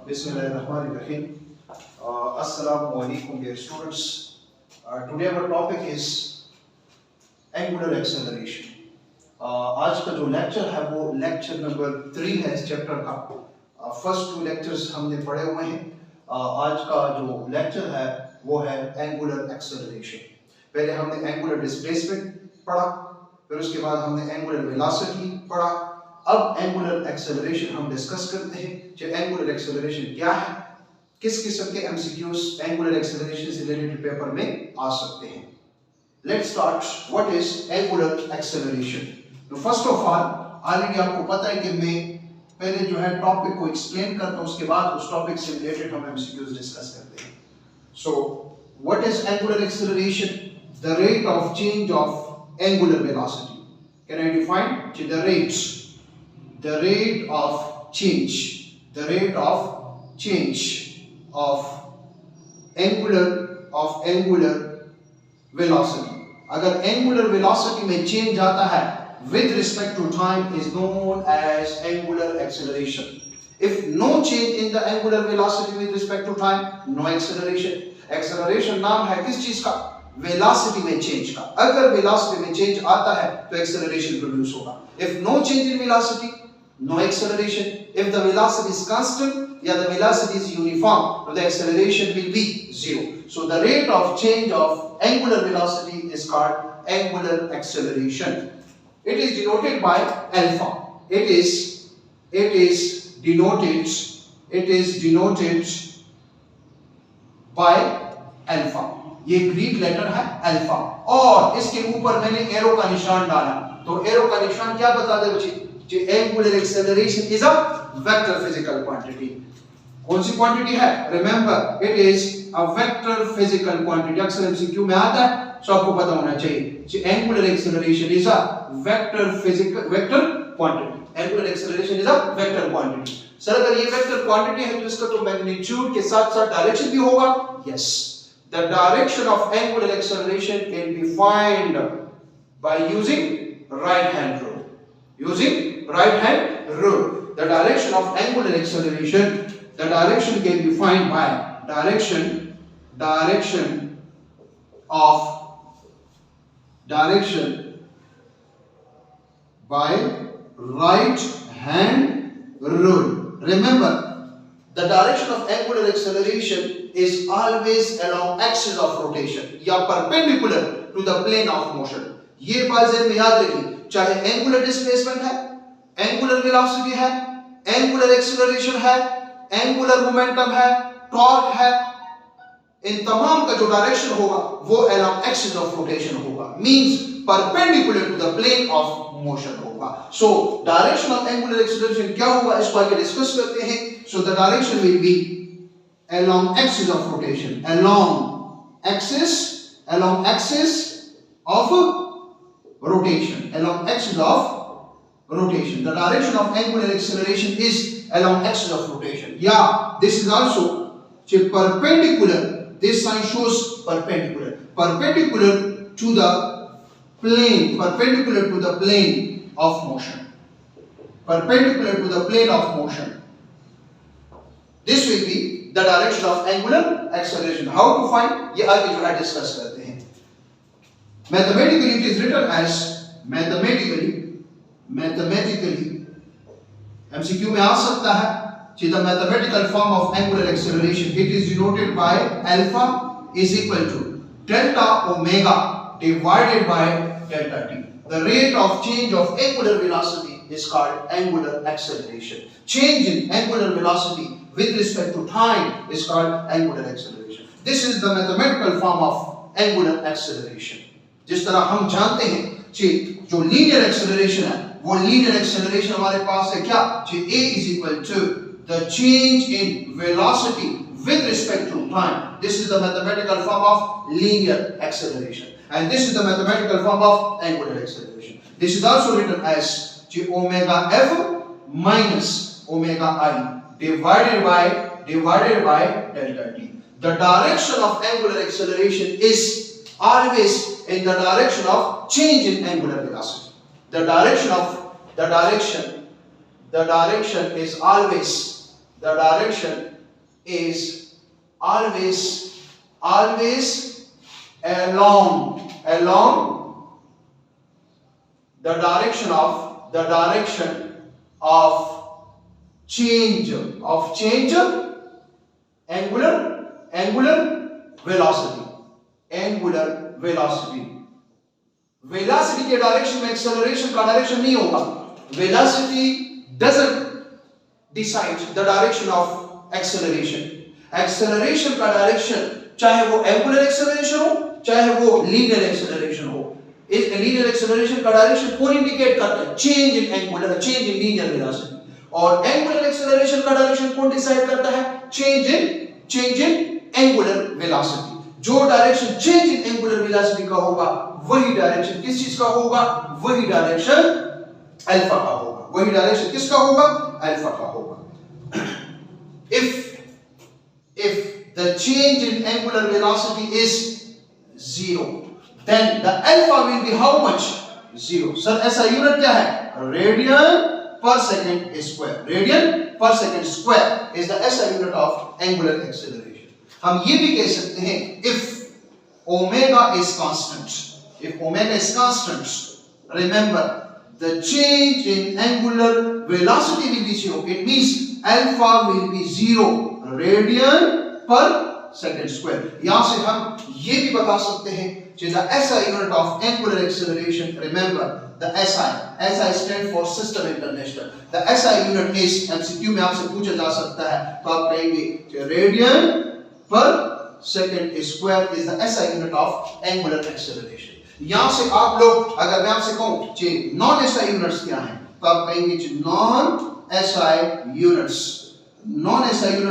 Bismillahirrahmanirrahim. Assalamu alaikum dear students. Today our topic is angular acceleration. आज का जो lecture है वो लेक्चर नंबर 3 है इस चैप्टर का. फर्स्ट 2 लेक्चर्स हमने पढ़े हुए हैं. आज का जो लेक्चर है वो है एंगुलर एक्सेलरेशन. पहले हमने एंगुलर डिस्प्लेसमेंट पढ़ा, फिर उसके बाद हमने एंगुलर वेलोसिटी पढ़ा. अब एंगुलर एक्सेलरेशन हम डिस्कस करते हैं कि एंगुलर एक्सेलरेशन क्या है, किस किस्म के एमसीक्यूज एंगुलर एक्सेलरेशन से रिलेटेड पेपर में आ सकते हैं. Let's start. What is angular acceleration? First of all already आपको पता है कि मैं पहले जो है टॉपिक को एक्सप्लेन करता हूं, उसके बाद उस टॉपिक से रिलेटेड हम एमसीक्यूज डिस्कस करते हैं. So what is angular acceleration? The rate of change of angular velocity. Can I define the rate of change of angular velocity. अगर angular velocity में change आता है with respect to time is known as angular acceleration. If no change in the angular velocity with respect to time, no acceleration. Acceleration नाम है किस चीज का? Velocity में चेंज का. अगर वेलोसिटी में चेंज आता है तो एक्सेलरेशन प्रोड्यूस होगा. If no change in velocity, no acceleration. If the velocity is constant, the velocity is uniform, so the acceleration will be zero. So the rate of change of angular velocity is called angular acceleration. It is denoted by alpha. It is denoted by alpha. ये Greek letter है alpha, और इसके ऊपर मैंने arrow का निशान डाला. तो एरो का निशान क्या बता दे बच्चे? Angular acceleration is a vector physical quantity. कौन सी क्वांटिटी है? Remember, it is a vector physical quantity. अक्सर एमसीक्यू में आता है, सो आपको पता होना चाहिए. Angular acceleration is a vector quantity. Angular acceleration is a vector quantity. Sir अगर ये वेक्टर क्वांटिटी है तो इसका तो मैग्नीट्यूड के साथ साथ डायरेक्शन भी होगा. Yes, the direction of angular acceleration can be found by using right hand rule. The direction of angular acceleration, the direction can be found by direction by right hand rule. Remember, the direction of angular acceleration is always along axis of rotation या perpendicular to the plane of motion. ये बात ज़हन में याद रखिए. चाहे angular displacement है, angular velocity है, एंगुलर एक्सेलरेशन है, एंगुलर मोमेंटम है, टॉर्क है, इन तमाम का जो डायरेक्शन होगा वो along axis of rotation होगा. Means perpendicular to the plane of motion होगा. So direction of angular acceleration क्या होगा इसको आगे डिस्कस करते हैं. So the direction will be along axis of rotation. Along axis of rotation. Along axis of rotation. The direction of angular acceleration is along axis of rotation. Yeah, this is also perpendicular. This sign shows perpendicular. Perpendicular to the plane. Perpendicular to the plane of motion. Perpendicular to the plane of motion. This will be the direction of angular acceleration. How to find? ये आगे जो है discuss करते हैं. Mathematically it is written as mathematically MCQ में आ सकता है. The mathematical form of angular acceleration, it is denoted by alpha is equal to delta omega divided by delta t. The rate of change of angular velocity is called angular acceleration. Change in angular velocity with respect to time is called angular acceleration. This is the mathematical form of angular acceleration. जिस तरह हम जानते हैं कि जो linear acceleration है, वो linear acceleration हमारे पास है क्या? कि a is equal to the change in velocity with respect to time. This is the mathematical form of linear acceleration, and this is the mathematical form of angular acceleration. This is also written as omega f minus omega I divided by delta t. The direction of angular acceleration is always in the direction of change in angular velocity. The direction the direction is always along the direction of change angular velocity के direction में acceleration का direction नहीं होगा. Velocity doesn't decide the direction of acceleration. Acceleration का direction चाहे वो angular acceleration हो चाहे वो लीनियर एक्सेलरेशन हो. इस लीनियर एक्सेलरेशन का डायरेक्शन कौन इंडिकेट करता है? Change in linear velocity. और एंगुलर एक्सेलरेशन का डायरेक्शन कौन डिसाइड करता है? Change in angular velocity. जो direction change in angular velocity का होगा वही डायरेक्शन किस चीज का होगा? वही डायरेक्शन अल्फा का होगा. वही डायरेक्शन किसका होगा? अल्फा का होगा. if the change in angular velocity is 0, then the alpha will be how much? 0. Sir, ऐसा यूनिट क्या है? Radian per second square. Radian per second square is the SI unit of angular acceleration. हम ये भी कह सकते हैं if omega is constant. If omega is constant, remember the change in angular velocity will be 0. It means alpha will be 0 radian per second square. यहां से हम ये भी बता सकते हैं कि the SI unit of angular acceleration, remember the SI stand for System International. The SI unit is MCQ में आपसे पूछा जा सकता है तो आप कहेंगे कि radian per second square is the SI unit of angular acceleration. यहां से आप लोग अगर मैं आपसे कहूं कि नॉन SI यूनिट्स क्या हैं तो आप कहेंगे कि नॉन SI यूनिट्स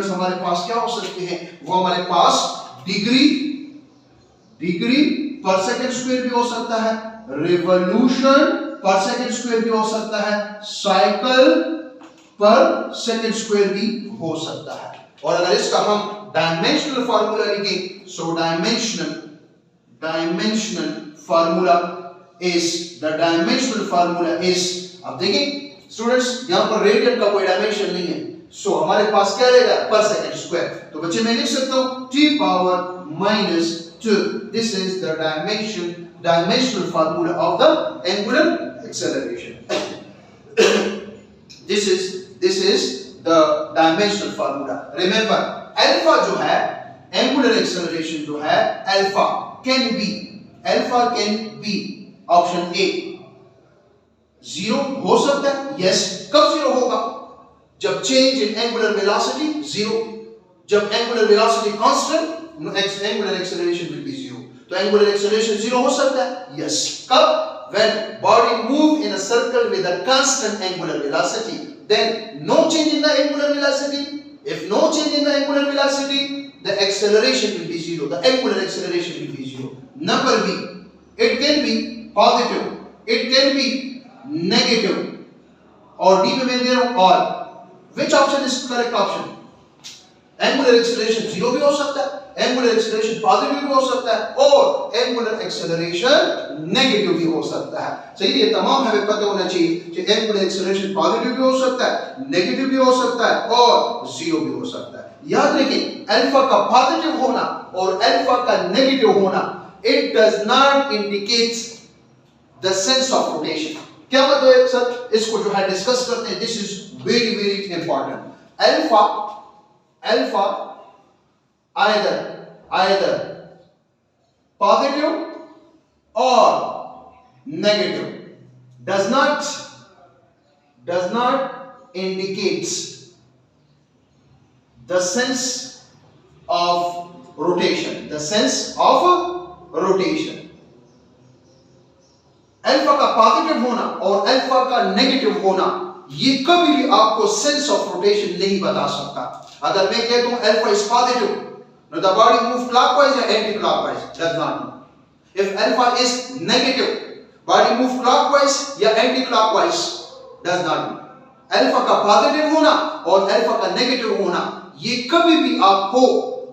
हमारे पास क्या हो सकते हैं? वो हमारे पास डिग्री पर सेकंड स्क्वायर भी हो सकता है, रिवॉल्यूशन पर सेकंड स्क्वायर भी हो सकता है, साइकिल पर सेकंड स्क्वायर भी हो सकता है. और अगर इसका हम डायमेंशनल फार्मूला लिखें सो डायमेंशनल फार्मूला इज अब देखिए स्टूडेंट्स यहां पर रेडियन का कोई डायमेंशन नहीं है सो हमारे पास क्या रहेगा? पर सेकंड स्क्वायर. तो बच्चे मैं लिख सकता हूं t power minus 2. This is the dimensional formula of the angular acceleration. this is the dimensional formula. Remember alpha जो है angular acceleration जो है alpha can be option A 0 हो सकता है. yes. कब 0 होगा? जब change in angular velocity 0. जब angular velocity constant, angular acceleration will be 0. तो angular acceleration 0 हो सकता है. yes. कब? when body move in a circle with a constant angular velocity, then no change in the angular velocity. If no change in the angular velocity, the acceleration will be 0. The angular acceleration will be 0. Number B, it can be positive, it can be negative. और D में मैं दे रहा हूं और. Which option is correct option? Angular acceleration 0 भी हो सकता है, angular acceleration positive भी हो सकता है और angular acceleration negative भी हो सकता है. सही. ये तमाम हमें पता होना चाहिए कि angular acceleration positive भी हो सकता है, negative भी हो सकता है और 0 भी हो सकता है. याद रखिए अल्फा का पॉजिटिव होना और अल्फा का नेगेटिव होना it does not indicate the sense of rotation. क्या मतलब है सर? इसको जो है डिस्कस करते हैं. This is very important. Alpha either positive or negative does not indicate the sense of rotation. Alpha का पॉजिटिव होना और अल्फा का नेगेटिव होना ये कभी भी आपको सेंस ऑफ रोटेशन नहीं बता सकता. अगर मैं कहता हूं alpha is positive, know the body move clockwise या anti clockwise, does not know. If alpha is negative, body move clockwise या anti clockwise, does not know. Alpha का पॉजिटिव होना और अल्फा का नेगेटिव होना ये कभी भी आपको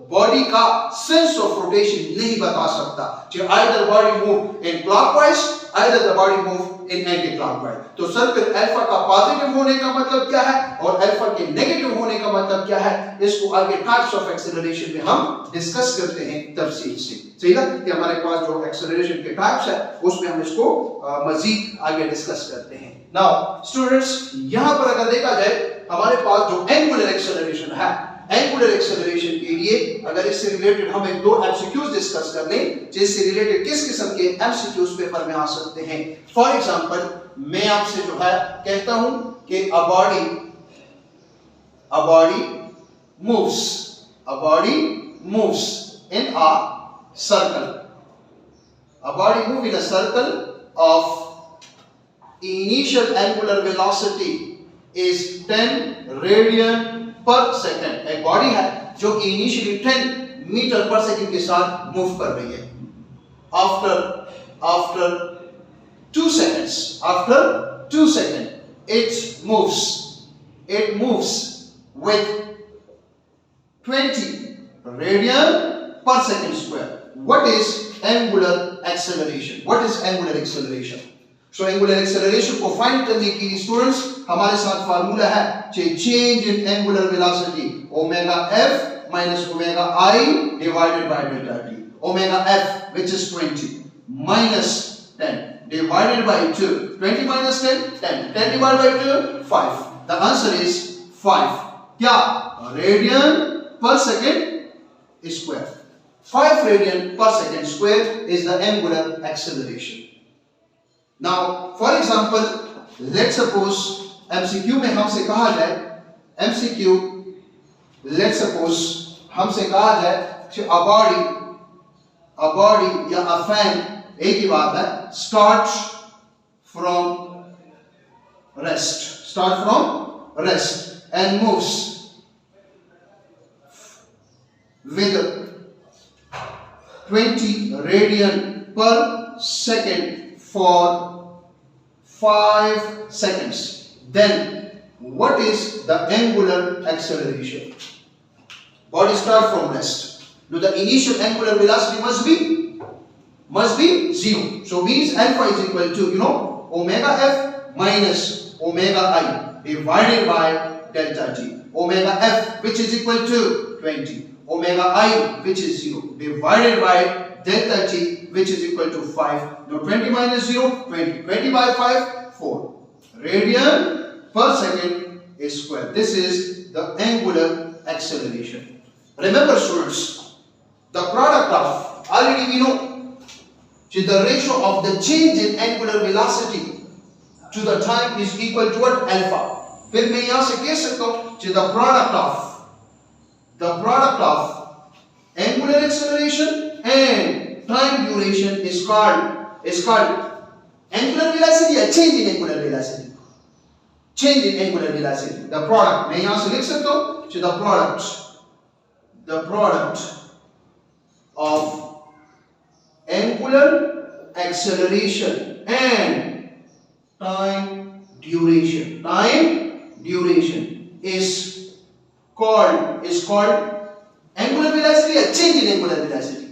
बॉडी का सेंस ऑफ रोटेशन नहीं बता सकता. either body move in clockwise, either the body move in anti clockwise. तो सर्कल अल्फा का पॉजिटिव होने का मतलब क्या है और अल्फा के नेगेटिव होने का मतलब क्या है, इसको आगे टाइप्स ऑफ एक्सेलरेशन में हम डिस्कस करते हैं तफसील से। सही ना, कि हमारे पास जो एक्सेलरेशन के टाइप्स है उसमें हम इसको मजीद आगे डिस्कस करते हैं। नाउ स्टूडेंट्स, यहां पर अगर देखा जाए हमारे पास जो एंगुलर एक्सेलरेशन है, एंगुलर एक्सेलरेशन के लिए अगर इससे रिलेटेड हम एक दो एमसीक्यूज डिस्कस कर लें, जिससे रिलेटेड किस किस्म के एमसीक्यूज पेपर में आ सकते हैं। फॉर एग्जांपल, मैं आपसे जो है कहता हूं कि a body moves in a circle. A body moves in a circle of initial angular velocity is 10 radian per second. एक बॉडी है जो कि इनिशियली 10 मीटर पर सेकंड के साथ मूव कर रही है। After 2 seconds it moves with 20 radian per second square. What is angular acceleration? So angular acceleration को फाइंड करने के लिए स्टूडेंट्स हमारे साथ फार्मूला है change in angular velocity omega f minus omega I divided by delta t. Omega f which is 20 minus 10 divided by 2. 20 minus 10, 10. 10 divided by 2, 5. The answer is 5. क्या? Radian per second square. 5 radian per second square is the angular acceleration. Now, for example, let's suppose MCQ में हमसे कहा जाए, let's suppose हमसे कहा जाए कि a body या a fan एक ही बात है, start from rest and moves with 20 radian per second for 5 seconds. Then what is the angular acceleration? Body start from rest. Now the initial angular velocity must be 0. So means alpha is equal to omega f minus omega I divided by delta t. Omega f which is equal to 20. Omega I which is 0 divided by delta t which is equal to 5. Now 20 minus 0, 20. 20 by 5, 4. Radian per second is square. This is the angular acceleration. Remember students, the product of, already we know, the ratio of the change in angular velocity to the time is equal to what? Alpha. फिर मैं यहाँ से कह सकता हूँ कि the product of angular acceleration and time duration is called angular velocity या change in angular velocity. Change in angular velocity. The product मैं यहाँ से लिख सकता हूँ कि the product of angular acceleration and time duration is called angular velocity or change in angular velocity.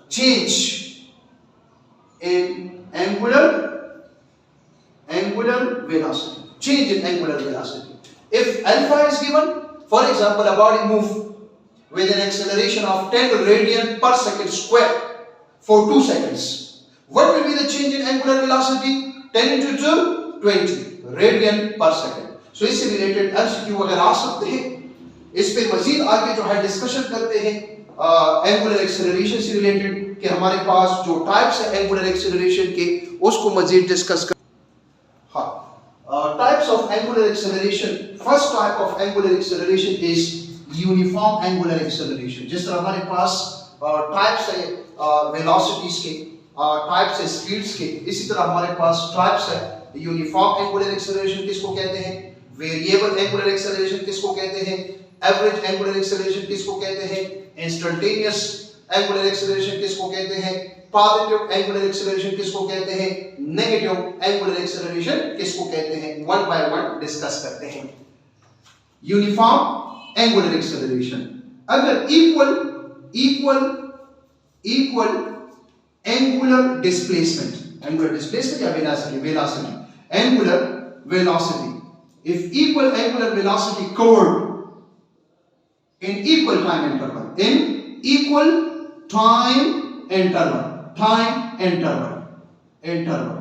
Change in angular velocity. Change in angular velocity. If alpha is given, for example, a body move with an acceleration of 10 radian per second square for 2 seconds. What will be the change in angular velocity? 10 into 2, 20 radian per second. So इससे related MCQ वगैरह आ सकते हैं। इस पे मजीद आगे जो है discussion करते हैं एंगुलर एक्सेलरेशन से रिलेटेड कि हमारे पास जो टाइप्स है एंगुलर एक्सेलरेशन के उसको मजीद डिस्कस कर। हाँ, types of angular acceleration. First type of angular acceleration is uniform angular acceleration. जिस तरह हमारे पास टाइप्स है वेलोसिटीज के, टाइप्स है स्पीड्स के, इसी तरह हमारे पास टाइप्स है यूनिफॉर्म एंगुलर एक्सेलरेशन किसको कहते हैं, वेरिएबल एंगुलर एक्सेलरेशन किसको कहते हैं, एवरेज एंगुलर एक्सेलरेशन किसको कहते हैं, इंस्टेंटेनियस एंगुलर एक्सेलरेशन किसको कहते हैं, पॉजिटिव एंगुलर एक्सेलरेशन किसको कहते हैं, नेगेटिव एंगुलर एक्सेलरेशन किसको कहते हैं, वन बाय वन डिस्कस करते हैं। यूनिफॉर्म एंगुलर एक्सेलरेशन, अगर equal angular displacement, angular displacement या velocity, angular velocity. If equal angular velocity covered in equal time interval,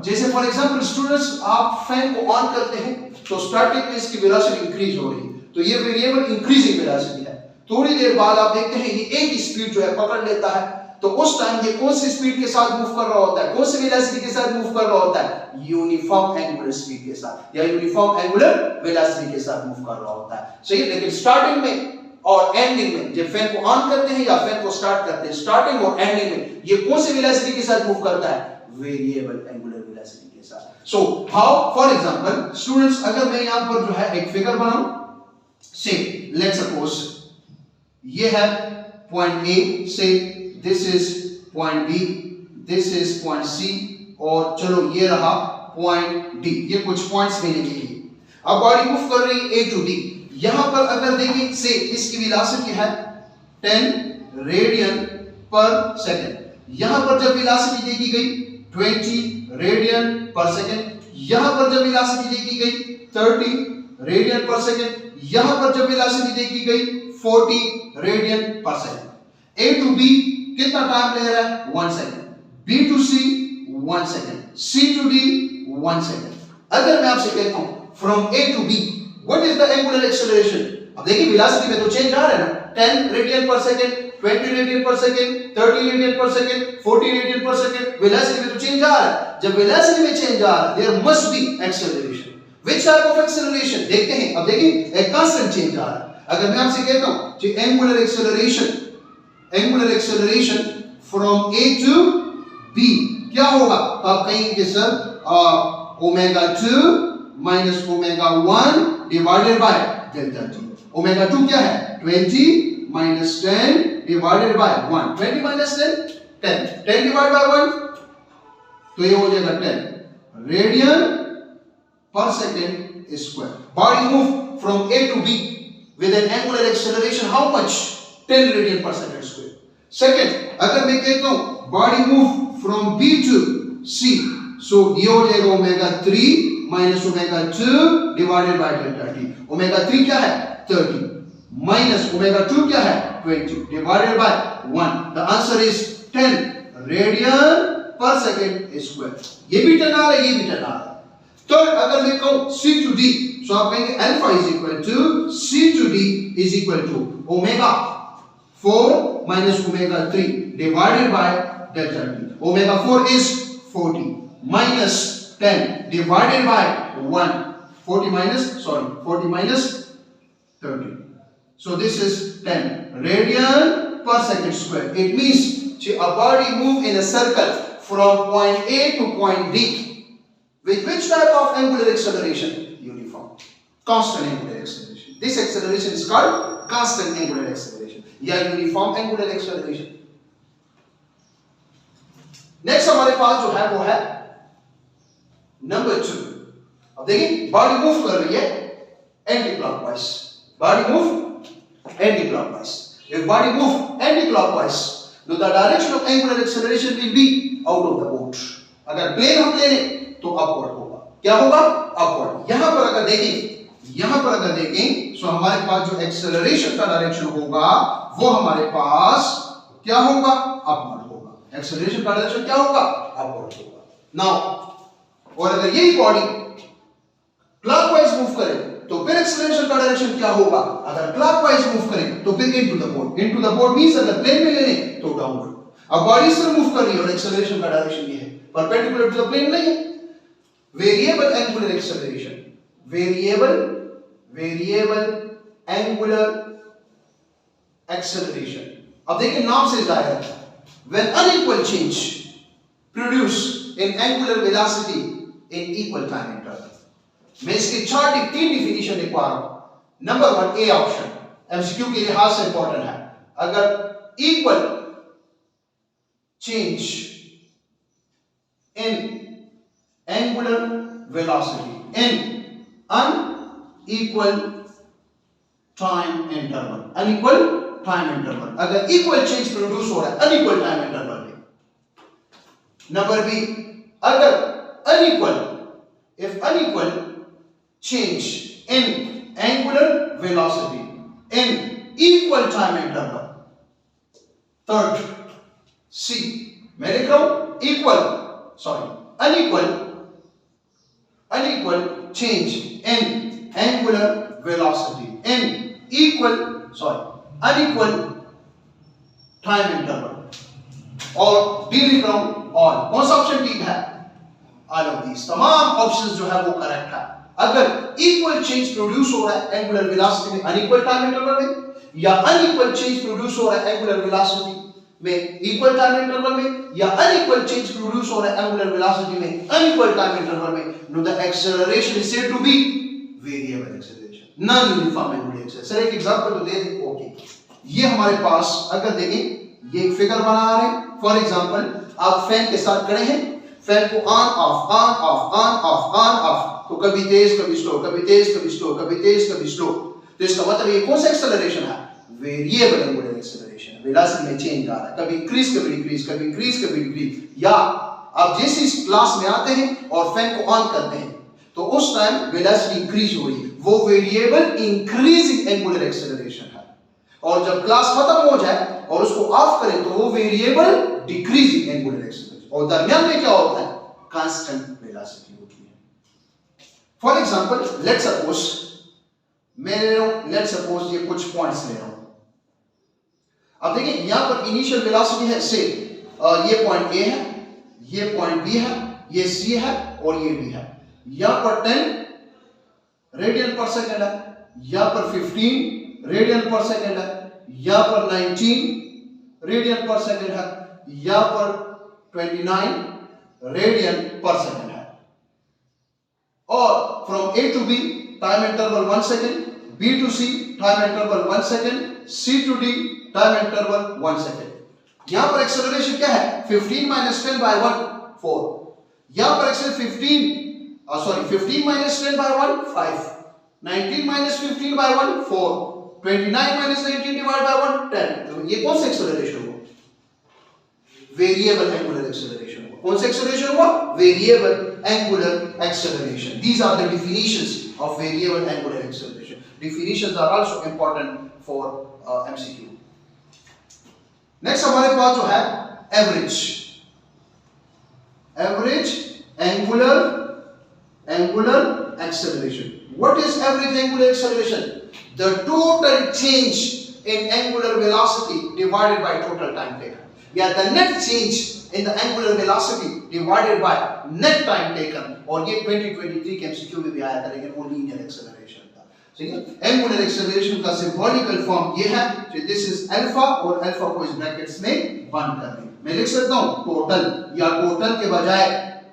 जैसे फॉर एग्जांपल स्टूडेंट्स, आप फैन को ऑन करते हैं तो स्टार्टिंग में इसकी वेलोसिटी इंक्रीज हो रही है, तो ये वेरिएबल इंक्रीजिंग वेलोसिटी है। थोड़ी देर बाद आप देखते हैं ये एक ही स्पीड जो है पकड़ लेता है, तो उस टाइम ये कौन सी स्पीड के साथ मूव कर रहा होता है, कौन सी वेलोसिटी के साथ मूव कर रहा होता है, यूनिफॉर्म एंगुलर स्पीड के साथ या यूनिफॉर्म एंगुलर वेलोसिटी के साथ मूव कर रहा होता है। सही, लेकिन स्टार्टिंग में और एंडिंग में, जब फैन को ऑन करते हैं या फैन को स्टार्ट करते हैं, स्टार्टिंग और एंडिंग में ये कौन सी वेलोसिटी के साथ मूव करता है, वेरिएबल एंगुलर वेलोसिटी के साथ। So how, for example students, अगर मैं यहां पर जो है एक फिगर बनाऊं, से लेट्स सपोज ये है पॉइंट ए, से this is point B, this is point C, और चलो ये रहा पॉइंट डी, ये कुछ पॉइंट्स मैंने लिए। अब बॉडी मूव कर रही है ए टू डी। यहां पर अगर देखें, से इसकी वेलोसिटी है 10 रेडियन पर सेकंड, यहां पर जब वेलोसिटी देखी गई 20 रेडियन पर सेकंड, यहां पर जब वेलोसिटी देखी गई 30 रेडियन पर सेकंड, यहां पर जब वेलोसिटी देखी गई 40 radian per second. A to B कितना टाइम ले रहा है, 1 second, B to C 1 second, C to D 1 second. अगर मैं आपसे कहता हूं from A to B what is the angular acceleration, अब देखिए वेलोसिटी में तो चेंज आ रहा है ना, 10 radian per second, 20 radian per second, 30 radian per second, 40 radian per second, velocity में तो चेंज आ रहा है। जब वेलोसिटी में चेंज आ रहा है, there must be acceleration. Which type of acceleration देखते हैं, अब देखिए एक कांस्टेंट चेंज आ रहा है। अगर मैं आपसे कहता हूं कि angular acceleration from A to B क्या होगा, तो आप कहेंगे कि sir omega 2 minus omega 1 divided by delta t. Omega 2 क्या है, 20 minus 10 divided by 1, 20 minus 10 10, 10 divide by 1 तो ये हो जाएगा 10 radian per second square. Body move from A to B with an angular acceleration how much, 10 radian per second square. Second, अगर मैं कहता हूं body move from B to C, so ये हो जाएगा omega 3 minus omega 2 divided by delta t. Omega 3 क्या है, 30 minus omega 2 क्या है, 20 divided by 1। The answer is 10 radian per second square. ये भी 10 आ रहा है, ये भी 10 आ रहा है। तो अगर मैं कहूं C to D, so आप कहेंगे alpha is equal to C to D is equal to omega 4 minus omega 3 divided by delta t. Omega 4 is 40 minus 10 divided by 1, 40 minus 30, so this is 10 radian per second square. It means a body move in a circle from point A to point D with which type of angular acceleration, uniform constant angular acceleration. This acceleration is called constant angular acceleration या uniform angular acceleration. Next हमारे पास जो है वो है number 2। अब देखिए body move कर रही है anti clockwise, body move anti clockwise. If body move anti-clockwise, तो the direction of angular acceleration will be out of the boat. अगर प्लेन हम ले लें तो अपवर्ड होगा, क्या होगा, अपवर्ड। यहां पर अगर देखें तो हमारे पास जो एक्सेलरेशन का डायरेक्शन होगा वो हमारे पास क्या होगा, अपवर्ड होगा। एक्सेलरेशन का डायरेक्शन क्या होगा, अपवर्ड होगा। नाउ और अगर यही बॉडी क्लॉकवाइज मूव करे तो फिर एक्सेलरेशन का डायरेक्शन क्या होगा, अगर क्लॉकवाइज मूव करें तो फिर into the board. Into the board means अगर प्लेन में ले लें तो डाउनवर्ड। अब बॉडी इस तरह मूव कर रही है और एक्सेलरेशन का डायरेक्शन ये है, परपेंडिकुलर टू द प्लेन नहीं है। Variable angular acceleration, variable angular acceleration. अब देखिए नाम से जाहिर है, when unequal change produce in angular velocity in equal time interval। मैं इसके 3 डिफिनीशन लिख पा रहा हूं। नंबर 1 ए ऑप्शन एमसीक्यू के लिहाज से इंपॉर्टेंट है। अगर equal change in angular velocity in unequal time interval, unequal time interval, अगर इक्वल चेंज प्रोड्यूस हो रहा है अनइक्वल टाइम इंटरवल में। नंबर बी अगर unequal, if unequal change in angular velocity in equal time interval. Third, C, मैं लिख रहा हूं unequal change in angular velocity in unequal time interval. और D लिख रहा हूं all. कौन सा ऑप्शन ठीक है? All of these, तमाम ऑप्शंस जो है वो करेक्ट है। अगर इक्वल चेंज प्रोड्यूस हो रहा है एंगुलर वेलोसिटी में अनइक्वल टाइम इंटरवल में, या अनइक्वल चेंज प्रोड्यूस हो रहा है एंगुलर वेलोसिटी में इक्वल टाइम इंटरवल में, या अनइक्वल चेंज प्रोड्यूस हो रहा है एंगुलर वेलोसिटी में अनइक्वल टाइम इंटरवल में, no the acceleration is said to be variable acceleration, non uniform angular acceleration. Sir एक एग्जांपल तो दे दें। ओके, ये हमारे पास अगर देखें, ये एक फिगर बना रहे हैं। फॉर एग्जांपल, आप फैन के साथ खड़े हैं, फैन को on off on off on off on off, तो कभी तेज कभी स्लो, कभी तेज कभी स्लो, कभी तेज कभी स्लो। तो इसका मतलब ये कौन सा एक्सेलरेशन है? Variable angular acceleration. वेलोसिटी में चेंज आ रहा है, कभी इंक्रीज कभी डिक्रीज, कभी इंक्रीज कभी डिक्रीज। या आप जैसे इस क्लास में आते हैं और फैन को ऑन करते हैं तो उस टाइम वेलोसिटी इंक्रीज हो रही है, वो वेरिएबल इंक्रीजिंग एंगुलर एक्सेलरेशन है। और जब क्लास खत्म हो जाए और उसको ऑफ करें तो वो वेरिएबल डिक्रीजिंग एंगुलर एक्सेलरेशन, और दरमियान में क्या होता है? कांस्टेंट वेलोसिटी होती है। फॉर एग्जांपल, लेट्स सपोज मैं ले रहा हूं, लेट्स सपोज ये कुछ पॉइंट्स ले रहा हूं। अब देखिए यहां पर इनिशियल वेलोसिटी है से ये पॉइंट ए है, ये पॉइंट बी है, ये सी है और ये डी है। यहां पर 10 रेडियन पर सेकंड है, यहां पर 15 रेडियन पर सेकंड है, यहां पर 19 रेडियन पर सेकंड है, यहां पर 29 रेडियन पर सेकंड है। और from A to B time interval 1 second, B to C time interval 1 second, C to D time interval 1 second. यहां पर एक्सेलरेशन क्या है? 15 minus 10 by 1 4। यहां पर acceleration 15 minus 10 by 1 5, 19 minus 15 by 1 4, 29 minus 19 divided by 1 10। तो ये कौन सा एक्सेलरेशन हुआ? वेरिएबल एंगुलर एक्सेलरेशन हुआ। कौन सा एक्सेलरेशन हुआ? Variable angular acceleration. These are the definitions of variable angular acceleration. Definitions are also important for MCQ. Next हमारे पास जो है average angular acceleration. What is average angular acceleration? The total change in angular velocity divided by total time taken. Yeah, the net change in the angular velocity divided by net time taken. और ये 2023 के MCQ में भी आया था, लेकिन वो linear acceleration था। ठीक है, एंगुलर एक्सेलरेशन का सिंबॉलिकल फॉर्म ये है कि दिस इज अल्फा, और अल्फा को इस ब्रैकेट्स में बंद कर दें। मैं लिख सकता हूं टोटल, या टोटल के बजाय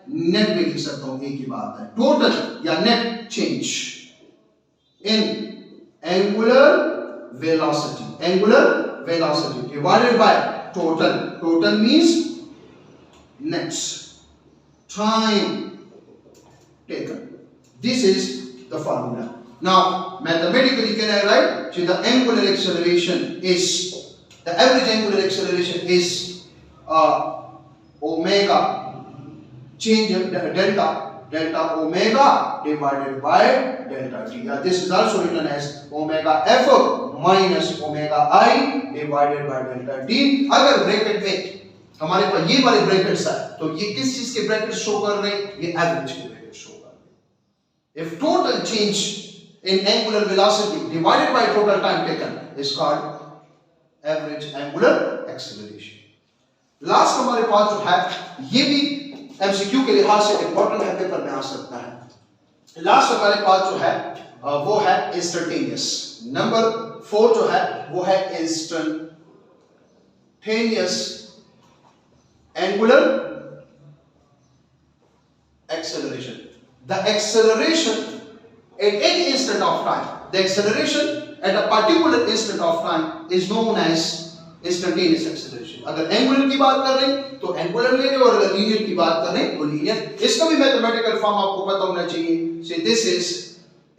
नेट में लिख सकता हूं, एक ही बात है। टोटल या net change in angular velocity divided by total. Total means net time taken. This is the formula. Now mathematically can I write so the angular acceleration is, the average angular acceleration is omega change delta omega divided by delta t. This is also written as omega f minus omega I divided by delta t. अगर bracket में हमारे पास ये वाले brackets है तो ये किस चीज के ब्रैकेट शो कर रहे हैं? ये एवरेज के ब्रैकेट शो कर रहे हैं। If total change in angular velocity divided by total time taken is called average angular acceleration. Last हमारे पास जो है ये भी MCQ के लिहाज से इंपॉर्टेंट है, पेपर में आ सकता है। लास्ट हमारे पास जो है वो है इंस्टेंटेनियस। नंबर 4 जो है वो है instantaneous angular acceleration. The acceleration at any instant of time, the acceleration at a particular instant of time is known as instantaneous acceleration. अगर एंगुलर की बात कर रहे हैं तो एंगुलर ले रहे हैं, और अगर लीनियर की बात कर रहे हैं तो लीनियर। इसका भी मैथमेटिकल फॉर्म आपको पता होना चाहिए। सो दिस इज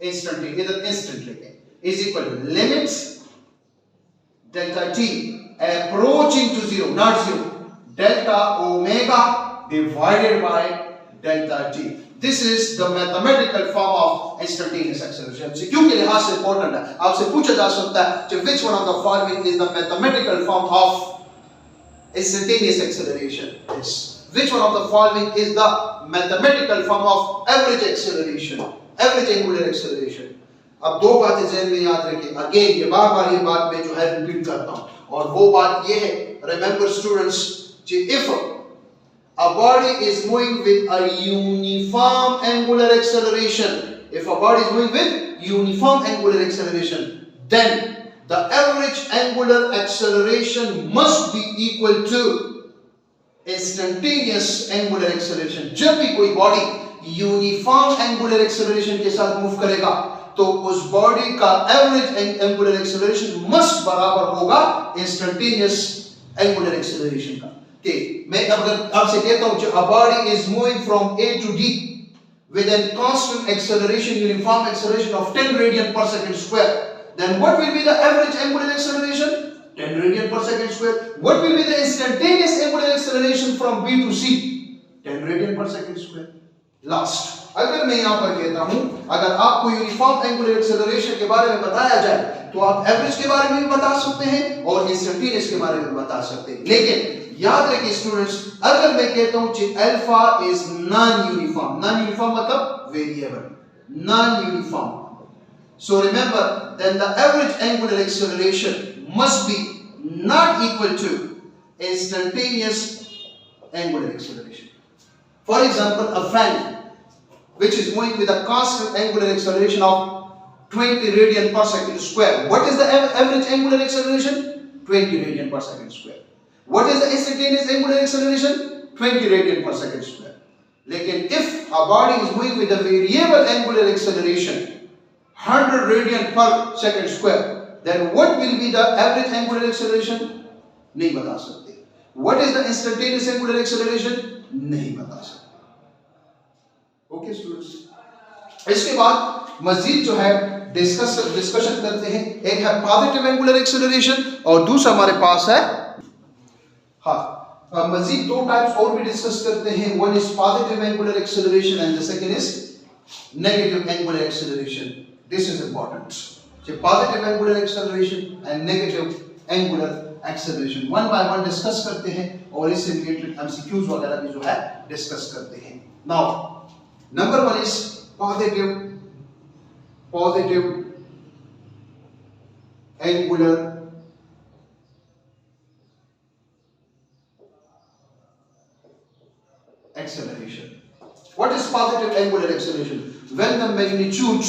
इंस्टेंटेनियस, इधर इंस्टेंट लेके is equal to limit delta t approaching to 0, not 0, delta omega divided by delta t. This is the mathematical form of instantaneous acceleration. MCQ के लिहाज से important है, आपसे पूछा जा सकता है कि which one of the following is the mathematical form of instantaneous acceleration? Yes. Which one of the following is the mathematical form of average acceleration, average angular acceleration? अब दो बातें ज़हन में याद रखिए. Again ये बार-बार ये बात मैं जो है रिपीट करता हूँ, और वो बात ये है, remember students, कि if a body is moving with a uniform angular acceleration, if a body is moving with uniform angular acceleration, then the average angular acceleration must be equal to instantaneous angular acceleration. जब भी कोई body uniform angular acceleration के साथ move करेगा, तो उस body का average angular acceleration must बराबर होगा instantaneous angular acceleration का. मैं अगर आपसे कहता हूं कि a body is moving from A to D with a constant acceleration, uniform acceleration of 10 radian per second square, then what will be the average angular acceleration? 10 radian per second square. What will be the instantaneous angular acceleration from B to C? 10 radian per second square. Last, अगर मैं यहाँ पर कहता हूँ, अगर आपको uniform angular acceleration के बारे में बताया जाए, तो आप एवरेज के बारे में भी बता सकते हैं और इंस्टेंटेनियस के बारे में बता सकते हैं. लेकिन याद रखिए स्टूडेंट्स, अगर मैं कहता हूँ कि alpha is non uniform, non uniform मतलब variable, non uniform. So remember, then the average angular acceleration must be not equal to instantaneous angular acceleration. For example, a fan which is moving with a constant angular acceleration of 20 radian per second square. What is the average angular acceleration? 20 radian per second square. What is the instantaneous angular acceleration? 20 radian per second square. Lekin if a body is moving with a variable angular acceleration 100 radian per second square, then what will be the average angular acceleration? नहीं बता सकते. What is the instantaneous angular acceleration? नहीं बता सकते. Okay students, इसके बाद मजीद जो है डिस्कशन करते हैं. एक है पॉजिटिव एंगुलर एक्सेलरेशन और दूसरा हमारे पास है, हाँ, मजीद दो टाइप्स और भी डिस्कस करते हैं. One is positive angular acceleration and the second is negative angular acceleration. This is important. Positive angular acceleration and negative angular acceleration one by one discuss करते हैं और इससे रिलेटेड एमसीक्यूज वगैरह भी जो है डिस्कस करते हैं. Now number one is positive angular acceleration. What is positive angular acceleration? When the magnitude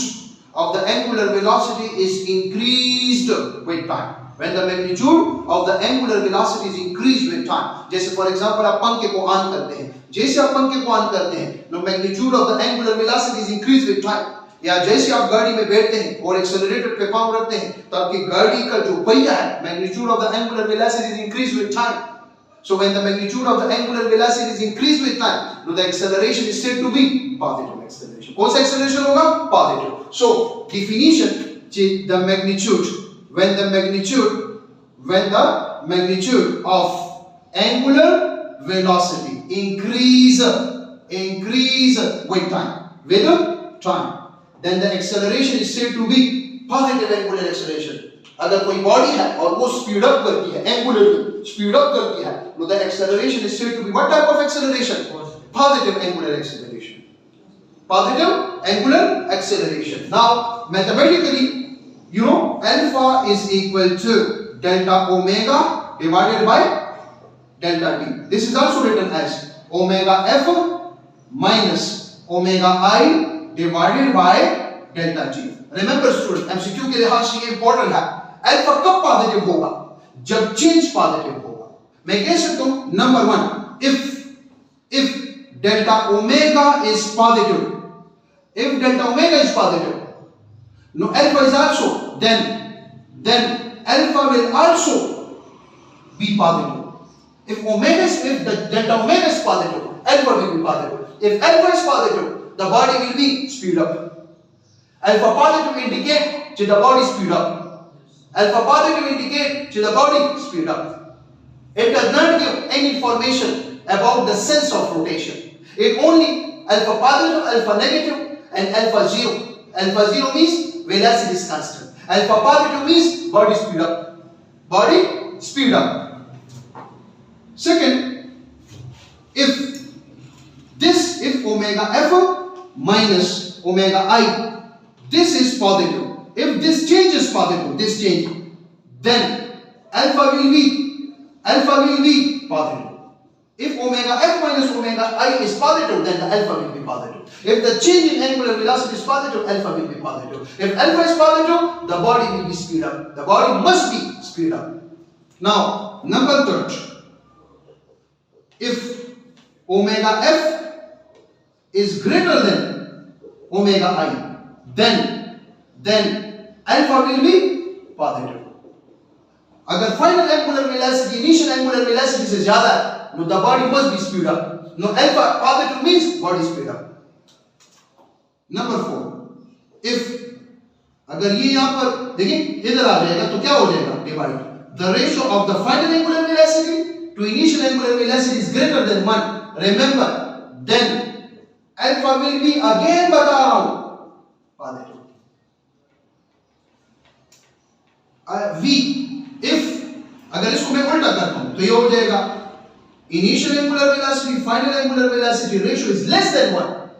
of the angular velocity is increased with time. When the magnitude of the angular velocity is increased with time. जैसे for example आप पंखे को on करते हैं, जैसे आप पंखे को ऑन करते हैं, the magnitude of the angular velocity is increased with time. या जैसे आप गाड़ी में बैठते हैं और एक्सेलरेटर पे पाँव रखते हैं, तो आपकी गाड़ी का जो पहिया है, magnitude of the angular velocity is increased with time. So when the magnitude of the angular velocity is increased with time, the acceleration is said to be positive acceleration. कौन सा acceleration होगा? Positive. So definition, the magnitude, when the magnitude of angular velocity increase with time, then the acceleration is said to be positive angular acceleration. अगर कोई body है और वो speed up करती है, एंगुलरली स्पीड अप करती है, तो the acceleration is said to be what type of acceleration? Positive angular acceleration. Positive angular acceleration. Now mathematically, you know, alpha is equal to delta omega divided by delta t. This is also written as omega f minus omega I divided by delta t. Remember student, MCQ के लिहाज से ये important है. Alpha कब positive होगा? जब change positive होगा. मैं कह सकता हूं number one, if delta omega is positive, if delta omega is positive, no alpha is also, then alpha will also be positive. If the delta omega is positive, alpha will be positive. If alpha is positive, the body will be speed up. Alpha positive indicate to the body speed up. Alpha positive indicate to the body speed up. It does not give any information about the sense of rotation. It only alpha positive, alpha negative, and alpha zero. Alpha zero means velocity is constant. Alpha positive means body speed up. Body speed up. Second, if omega f minus omega I, this is positive. If this change is positive, this change, then alpha will be positive. If omega f minus omega I is positive, then the alpha will be positive. If the change in angular velocity is positive, alpha will be positive. If alpha is positive, the body will be speed up. The body must be speed up. Now, number third, if omega f is greater than omega I, then alpha will be positive. अगर final angular velocity, initial angular velocity से ज़्यादा है, no, the body must be speed up. No, alpha positive means body speed up. Number 4, if अगर ये यहाँ पर देखिए इधर आ जाएगा तो क्या हो जाएगा? Divide. The ratio of the final angular velocity to initial angular velocity is greater than 1. Remember, then alpha will be, again बता रहा हूँ, positive. V, if अगर इसको मैं उल्टा करता हूँ तो ये हो जाएगा initial angular velocity, final angular velocity ratio is less than 1,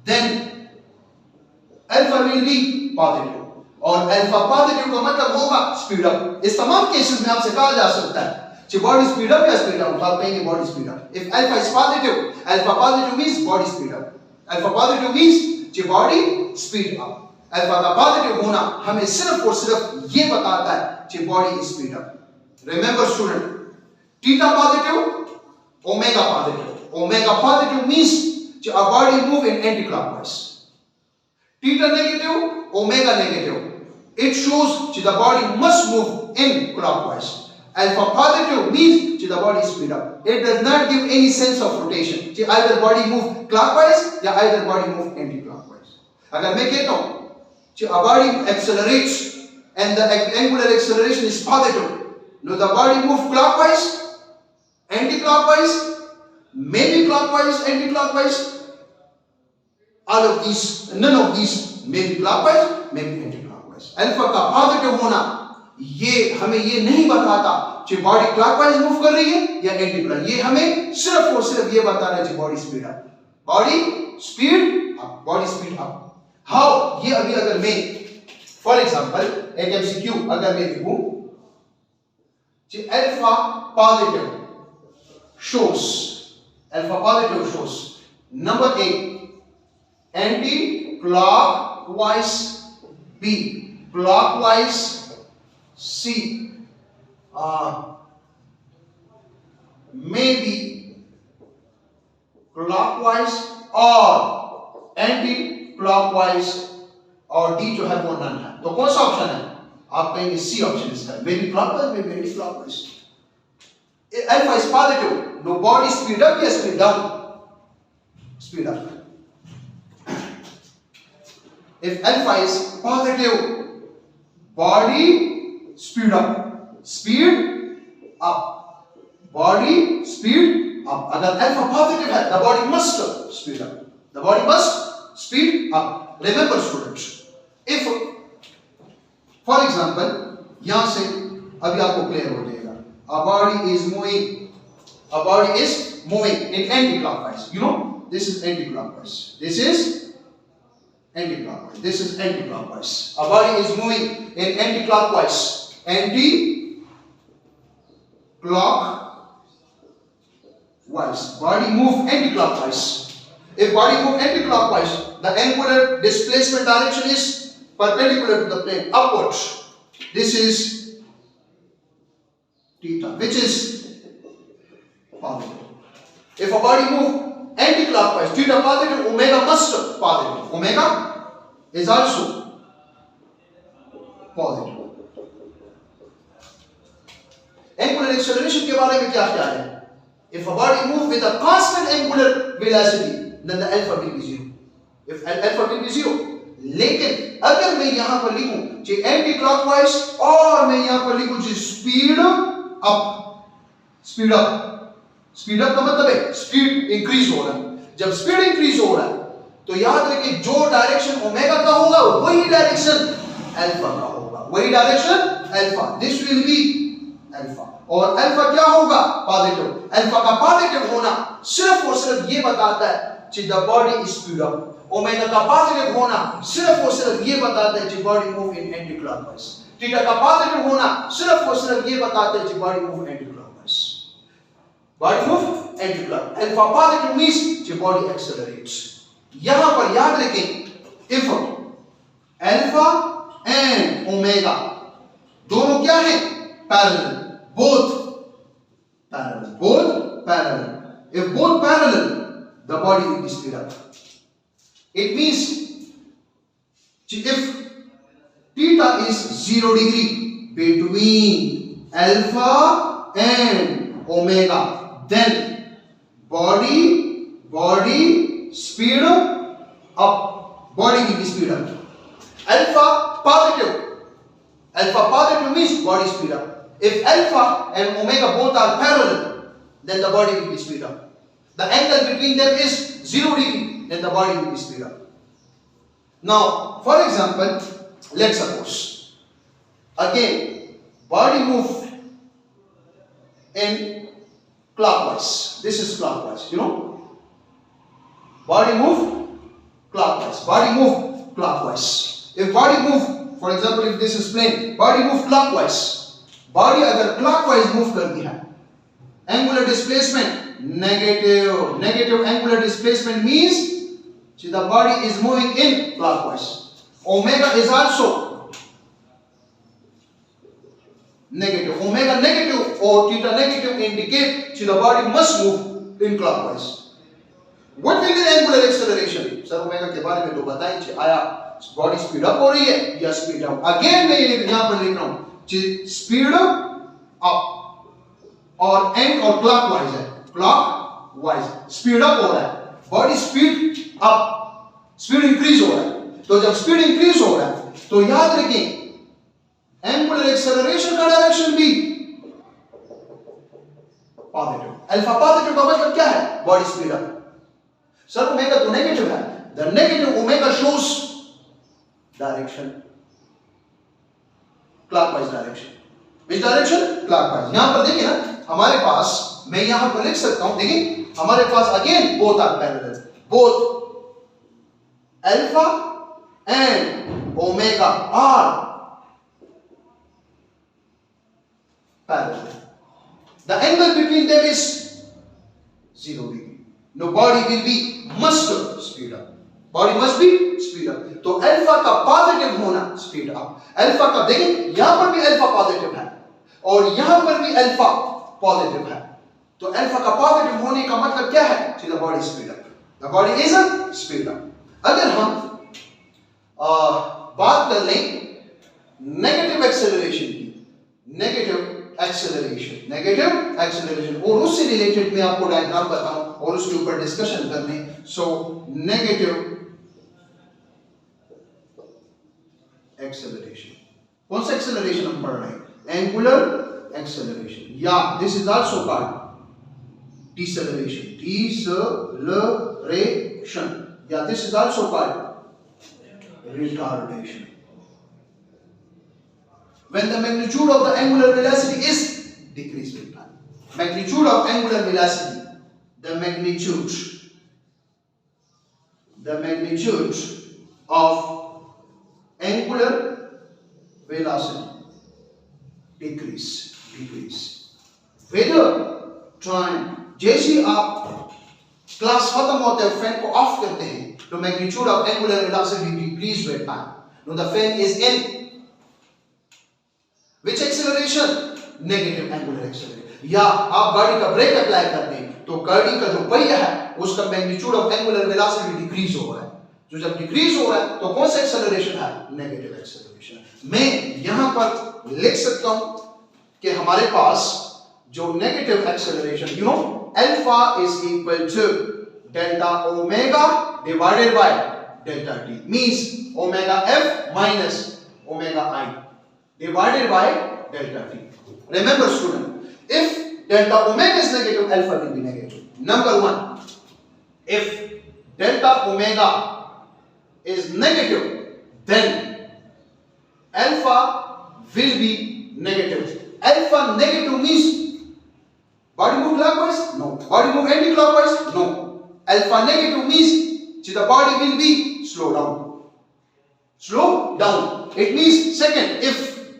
then alpha will be positive. और alpha positive का मतलब होगा speed up. इस तमाम केसेस में आपसे कहा जा सकता है कि body speed up या speed down, तो आप कहेंगे body speed up. If alpha is positive, alpha positive means body speed up. Alpha positive means कि body speed up. अल्फा का पॉजिटिव होना हमें सिर्फ और सिर्फ ये बताता है कि body speed up. Remember student, theta positive, omega positive. Omega positive means कि a body move in anti-clockwise. Theta negative, omega negative. It shows that the body must move in clockwise. Alpha positive means that the body speed up. It does not give any sense of rotation. कि either body move clockwise या either body move anti-clockwise. अगर मैं कहता हूँ a body accelerates and the angular acceleration is positive, no, the body moves clockwise, anti-clockwise, maybe clockwise, anti-clockwise, all of these, none of these, maybe clockwise, maybe anti-clockwise. Alpha का positive होना ये हमें ये नहीं बताता कि बॉडी क्लॉकवाइज मूव कर रही है या एंटी-क्लॉकवाइज. ये हमें सिर्फ और सिर्फ ये बता रहा है कि body speed up. Body speed up, body speed up. How? ये अभी अगर मैं फॉर एग्जांपल एक एमसीक्यू अगर मैं लिखूं कि alpha positive shows number 8 anti clockwise B, clockwise C, maybe clockwise or anti-clockwise, और डी जो है वो नन है. तो कौन सा ऑप्शन है? आप कहेंगे सी ऑप्शन इसका, maybe clockwise, maybe anti-clockwise. Alpha is positive, no body speed up या speed down? Speed up. If alpha is positive, body speed up, speed up, body speed up. अगर alpha positive है, the body must speed up. The body must speed up. Remember students, if for example यहां से अभी आपको clear हो जाएगा, a body is moving in anti-clockwise. You know, this is anti-clockwise. This is anti-clockwise. This is anti-clockwise. A body is moving in anti-clockwise. Anti-clockwise. Body move anti-clockwise. If body move anti-clockwise, the angular displacement direction is perpendicular to the plane, upwards. This is theta, which is positive. If a body move anti-clockwise, theta positive, omega must positive. Omega is also positive. Angular acceleration के बारे में क्या क्या है? If a body move with a constant angular velocity, then the alpha will be 0. If alpha will be 0. लेकिन अगर मैं यहां पर लिखूं कि एंटी क्लॉकवाइज और मैं यहां पर लिखूं कि स्पीड अप का मतलब है स्पीड इंक्रीज हो रहा है. जब स्पीड इंक्रीज हो रहा है तो याद रखिए जो डायरेक्शन ओमेगा का होगा वही डायरेक्शन अल्फा का होगा, वही direction alpha, this will be alpha. और अल्फा क्या होगा? पॉजिटिव। अल्फा का पॉजिटिव होना सिर्फ और सिर्फ ये बताता है कि the body is speed up. Omega का पॉजिटिव होना सिर्फ और सिर्फ ये बताता है कि body move in anti clockwise. Theta का पॉजिटिव होना सिर्फ और सिर्फ ये बताता है कि body move anti clockwise, body move anti clock. Alpha positive means कि बॉडी एक्सेलरेट्स। यहां पर याद रखें इफ अल्फा एंड ओमेगा दोनों क्या है? Parallel, both parallel, both parallel. If both parallel the body will be speed up. It means if theta is 0 degree between alpha and omega, then body speed up, body will be speed up. Alpha positive means body speed up. If alpha and omega both are parallel, then the body will be speed up. The angle between them is 0 degree, then the body will be speed up. Now, for example, let's suppose again body move in clockwise. This is clockwise, you know. Body move clockwise. Body move clockwise. If body move, for example, if this is plane, body move clockwise. Body अगर clockwise move कर दिया, angular displacement negative angular displacement means the body is moving in clockwise. Omega is also negative. Omega negative or theta negative indicate the body must move in clockwise. What will be the angular acceleration? Sir omega के बारे में तो बताइए, आया body speed up हो रही है या स्पीड डाउन? अगेन मैं यहां पर लिख रहा हूं स्पीड अप और एंड और क्लॉकवाइज है, क्लॉकवाइज स्पीड अप हो रहा है, body speed up, speed increase हो रहा है। तो जब स्पीड इंक्रीज हो रहा है तो याद रखें एंगुलर एक्सेलरेशन का डायरेक्शन भी पॉजिटिव। अल्फा पॉजिटिव का मतलब क्या है? Body speed up. Sir omega तो नेगेटिव है, the negative omega shows direction clockwise direction. Which direction? Clockwise. यहां पर देखिए ना हमारे पास, मैं यहां पर लिख सकता हूं, देखिए हमारे पास again both are parallel, both alpha and omega are parallel. The angle between them is 0 degree. No, body will be must speed up. Body must be speed up. तो अल्फा का पॉजिटिव होना स्पीड अप। अल्फा का देखिए यहां पर भी alpha positive है और यहां पर भी अल्फा पॉजिटिव है, तो अल्फा का पॉजिटिव होने का मतलब क्या है? The body speed up, the body is speed up. अगर हम बात कर लें नेगेटिव एक्सेलरेशन की, नेगेटिव एक्सेलरेशन और उससे रिलेटेड मैं आपको डायग्राम बताऊं और उसके ऊपर डिस्कशन कर लें। सो नेगेटिव एक्सेलरेशन, कौन सा एक्सेलरेशन हम पढ़ रहे हैं? Angular acceleration, yeah, this is also called deceleration, yeah, this is also called retardation. When the magnitude of the angular velocity is decreased with time, magnitude of angular velocity, the magnitude of angular velocity decrease with time। जैसे आप class खत्म होते हैं fan को of करते हैं तो magnitude of angular velocity decrease with time. Know the fan is in which acceleration? Negative angular acceleration. या आप गाड़ी का ब्रेक अप्लाई करते हैं तो गाड़ी का जो पहिया है उसका magnitude of angular velocity decrease हो रहा है, जो जब डिक्रीज हो रहा है तो कौन सा एक्सेलरेशन है? Negative acceleration. मैं यहां पर लिख सकता हूं कि हमारे पास जो negative acceleration, you know alpha is equal to delta omega divided by delta T, means omega F minus omega I divided by delta T. Remember student, if delta omega is negative, alpha will be negative. Number one, If delta omega is negative, then alpha will be negative. Alpha negative means body move clockwise? No. Body move anti-clockwise? No. Alpha negative means the body will be slow down. Slow down. It means second, if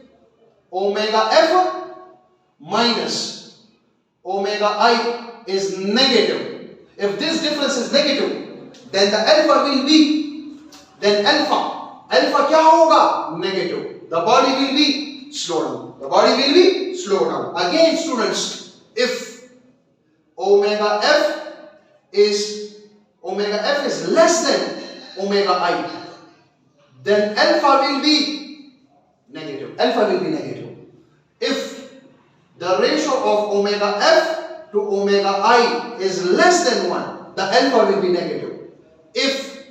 omega f minus omega I is negative, if this difference is negative, then the alpha will be, then alpha kya hoga? Negative. The body will be slow down. The body will be slow down. Again students, if omega f is less than omega I, then alpha will be negative. Alpha will be negative. If the ratio of omega f to omega I is less than 1, the alpha will be negative. If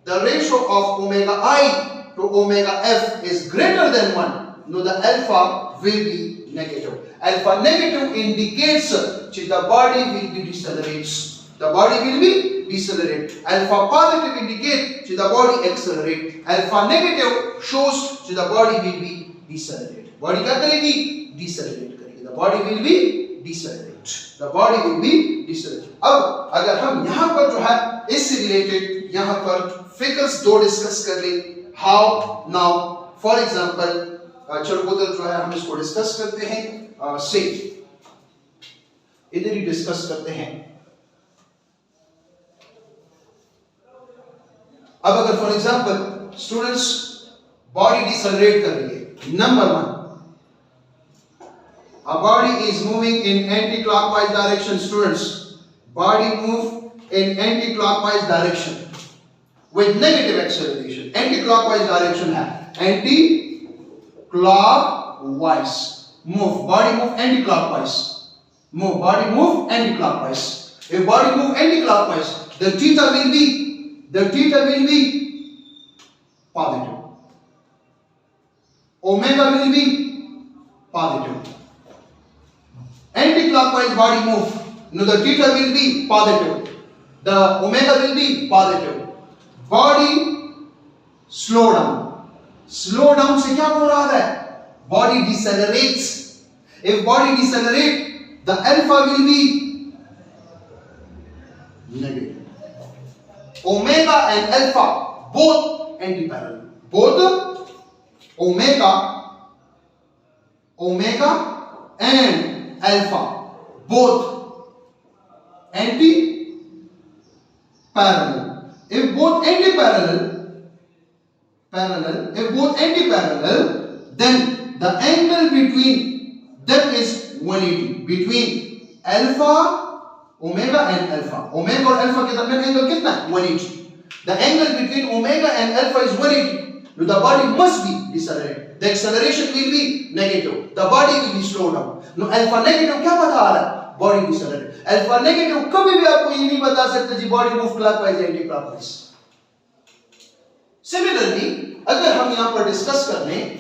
the ratio of omega I to omega f is greater than 1, no, the alpha will be negative. Alpha negative indicates that the body will be decelerates. The body will be decelerate. Alpha positive indicates that the body accelerate. Alpha negative shows that the body will be decelerate. Body क्या करेगी? Decelerate करेगी. The body will be decelerate. The body will be decelerate. अब अगर हम यहाँ पर जो है इससे related यहाँ पर figures दो discuss कर ले. How now? For example, चलो उधर जो है हम इसको डिस्कस करते हैं. से इधर ही डिस्कस करते हैं. अब अगर for example students body decelerate कर रही है. Number 1, a body is moving in anti-clockwise direction. Students, body move in anti-clockwise direction with negative acceleration. Anti-clockwise direction है. Anti-clockwise move. Body move anti-clockwise. Move. Body move anti-clockwise. If body move anti-clockwise, the theta will be positive. Omega will be positive. Anti-clockwise body move. No, the theta will be positive. The omega will be positive. Body slow down. Slow down से क्या हो रहा है? Body decelerates. If body decelerate, the alpha will be negative. Omega and alpha both anti-parallel. Both omega and alpha both anti-parallel. If both anti-parallel, then the angle between them is 180. Between omega and alpha. Omega और alpha के दरमियान angle कितना है? 180. The angle between omega and alpha is 180. The body must be decelerate. The acceleration will be negative. The body will be slow down. No, alpha negative क्या बता रहा है? Body decelerate. Alpha negative कभी भी आपको ये नहीं बता सकते जी body move clockwise या anti-clockwise. Similarly, अगर हम यहाँ पर डिस्कस कर लें,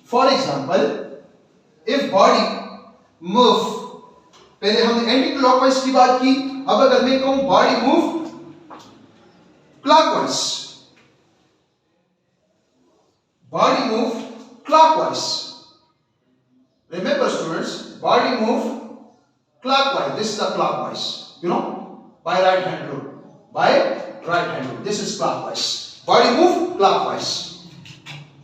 for example, if body move, पहले हमने एंटी-क्लॉकवाइज की बात की, अब अगर मैं कहूं body move clockwise, body move clockwise. Remember students, body move clockwise. This is the clockwise, by right hand rule. By right hand rule. This is clockwise. Body move clockwise.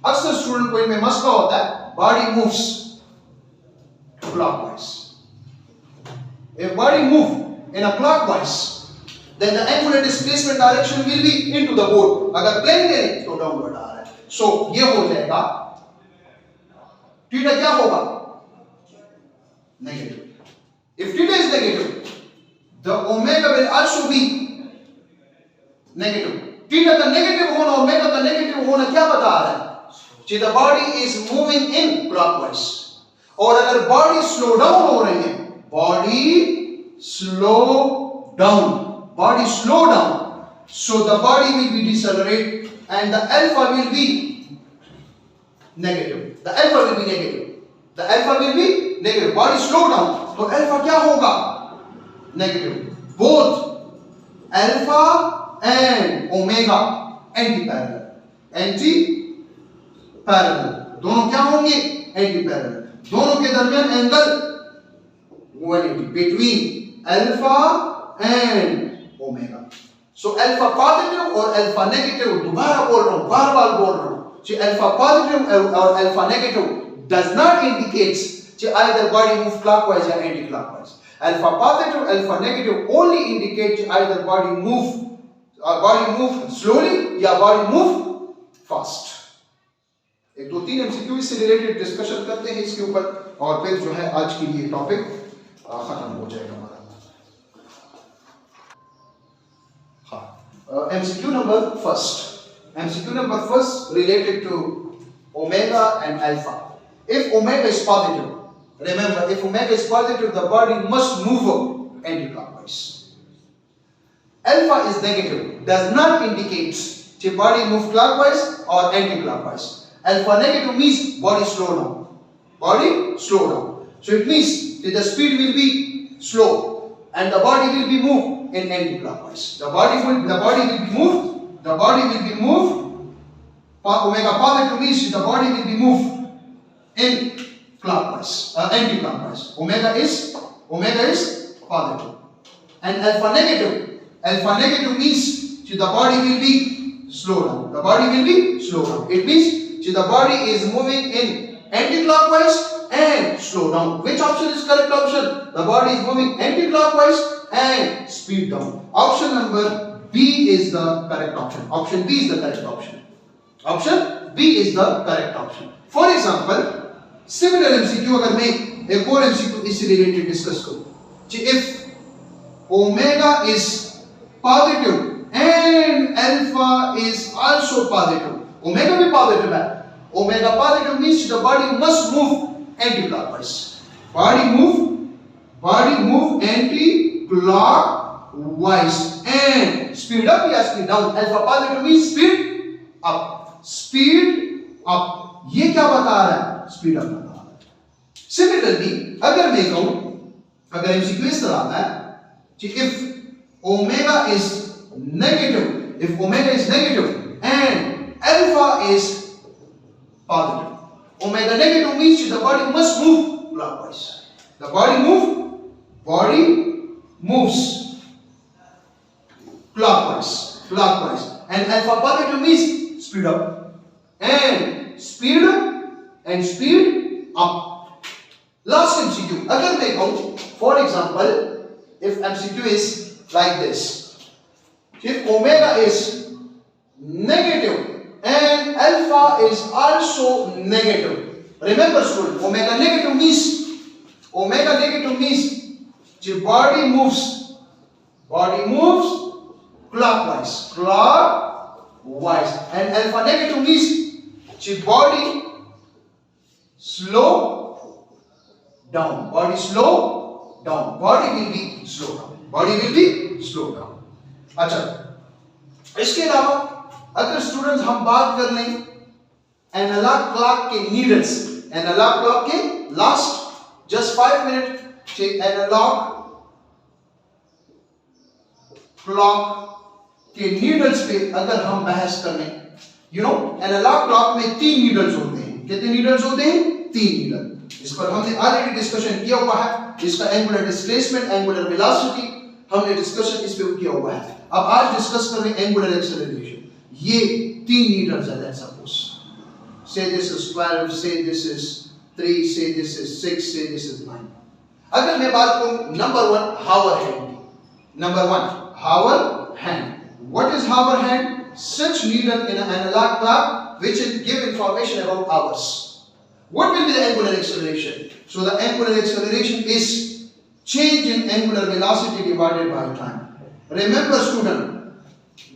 अक्सर स्टूडेंट को इनमें मसला होता है, body moves clockwise. If body move in a clockwise, then the angular displacement direction will be into the board. अगर plane ले लें तो डाउनवर्ड आ रहा है. So ये हो जाएगा, थीटा क्या होगा? Negative. If theta is negative, the omega will also be negative. Theta का नेगेटिव होना, ओमेगा का नेगेटिव होना क्या बता रहा है? कि the body is moving in clockwise. और अगर बॉडी स्लो डाउन हो रही है, body slow down, so the body will be decelerate and the alpha will be negative. The alpha will be negative. Body slow down, तो alpha क्या होगा? Negative. Both alpha and omega anti-parallel. Anti-parallel दोनों क्या होंगे? Anti-parallel. दोनों के दरमियान angle 180 between alpha and omega. So alpha positive और alpha negative दोबारा बोल रहा हूँ, बार-बार बोल रहा हूँ. So alpha positive और alpha negative does not indicate that either body move clockwise or anti-clockwise. Alpha positive, alpha negative only indicate that either body move slowly या body move fast. एक दो तीन MCQ से रिलेटेड डिस्कशन करते हैं इसके ऊपर और फिर जो है आज के लिए टॉपिक खत्म हो जाएगा हमारा. हाँ, MCQ number first. MCQ number first related to omega and alpha. If omega is positive, remember, if omega is positive, the body must move anti-clockwise. Alpha is negative, does not indicate the body move clockwise or anti-clockwise. Alpha negative means body slow down. Body slow down. So it means that the speed will be slow and the body will be moved in anti-clockwise. The body will be moved. The body will be moved. Omega positive means the body will be moved in clockwise, anti-clockwise. Omega is positive. And alpha negative means the body will be slow down. The body will be slow down. It means the body is moving in anti-clockwise and slow down. Which option is correct option? The body is moving anti-clockwise and speed down. Option number B is the correct option. Option B is the correct option. Option B is the correct option. For example, similar MCQ अगर मैं एक और MCQ इससे related discuss करूँ, if omega is positive and alpha is also positive, omega भी positive है. Omega positive means the body must move anti-clockwise. Body move anti-clockwise and speed up या speed down. Alpha positive means speed up. Speed up. ये क्या बता रहा है? Speed up बता रहा है. Similarly, अगर मैं कहूँ, अगर MCQ इस तरह है कि if omega is negative and alpha is positive. Omega negative means the body must move clockwise. The body moves clockwise. And alpha positive means speed up and speed up. Last MCQ. अगर मैं कहूँ, for example, if MCQ is like this, if omega is negative and alpha is also negative. Remember student, omega negative means the body moves clockwise and alpha negative means the body slow down. Body will be slow down. अच्छा, इसके अलावा अगर students हम बात कर लें analogue clock के needles, analogue clock के लास्ट जस्ट 5 मिनट के एनालॉग क्लॉक के नीडल्स पे अगर हम बहस कर लें, एनालॉग क्लॉक में 3 नीडल्स होते हैं. कितने नीडल्स होते हैं? 3 नीडल. इस पर हमने ऑलरेडी डिस्कशन किया हुआ है. इसका एंगुलर डिस्प्लेसमेंट, एंगुलर वेलोसिटी हमने डिस्कशन इस पे किया हुआ है. अब आज डिस्कस कर रहे हैं एंगुलर एक्सेलरेशन. ये 3 नीडल्स है. Let's suppose say this is 12, say this is 3, say this is 6, say this is 9. अगर मैं बात करूं number 1 hour hand. What is hour hand? Such needle in an analog clock which will give information about hours. What will be the angular acceleration? So the angular acceleration is change in angular velocity divided by time. Remember student,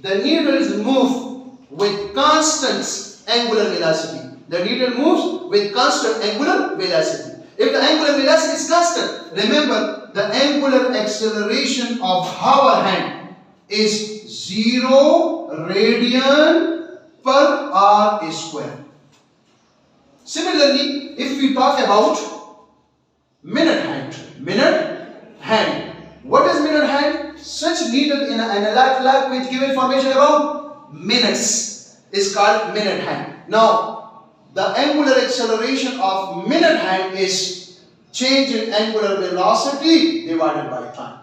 the needles move with constant angular velocity. The needle moves with constant angular velocity. If the angular velocity is constant, remember the angular acceleration of hour hand is 0 radian per hour square. Similarly, if we talk about minute hand, what is minute hand? Such needle in an analog arc which give information about minutes is called minute hand. Now, the angular acceleration of minute hand is change in angular velocity divided by time.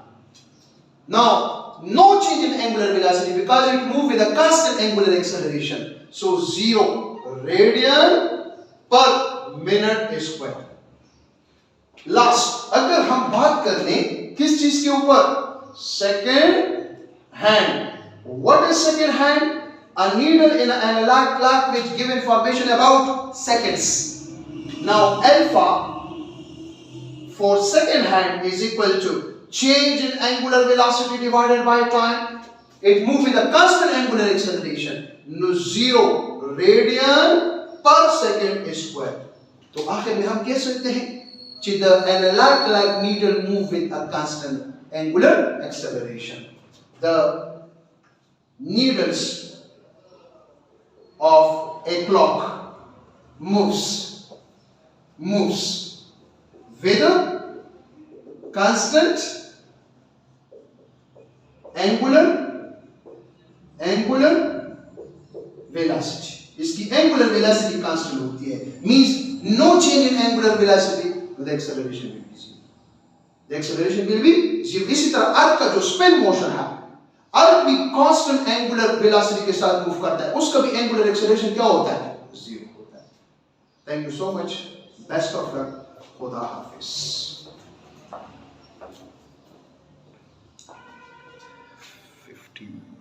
Now, no change in angular velocity because it moves with a constant angular acceleration. So, 0 radian per minute square. Last, अगर हम बात कर लें किस चीज के ऊपर? Second hand. What is second hand? A needle in an analog clock which give information about seconds. Now, alpha for second hand is equal to change in angular velocity divided by time. It moves with a constant angular acceleration. 0 radian per second square. तो आखिर में हम कह सकते हैं कि the analog clock needle move with a constant angular acceleration. The needles of a clock moves with a constant angular velocity. इसकी angular velocity constant होती है. Means no change in angular velocity, the acceleration will be zero. The acceleration will be zero. इसी तरह अर्थ का जो spin motion है, अर्थ भी constant angular velocity के साथ move करता है. उसका भी angular acceleration क्या होता है? Zero होता है. Thank you so much. Best of luck. खुदा हाफिज. 50.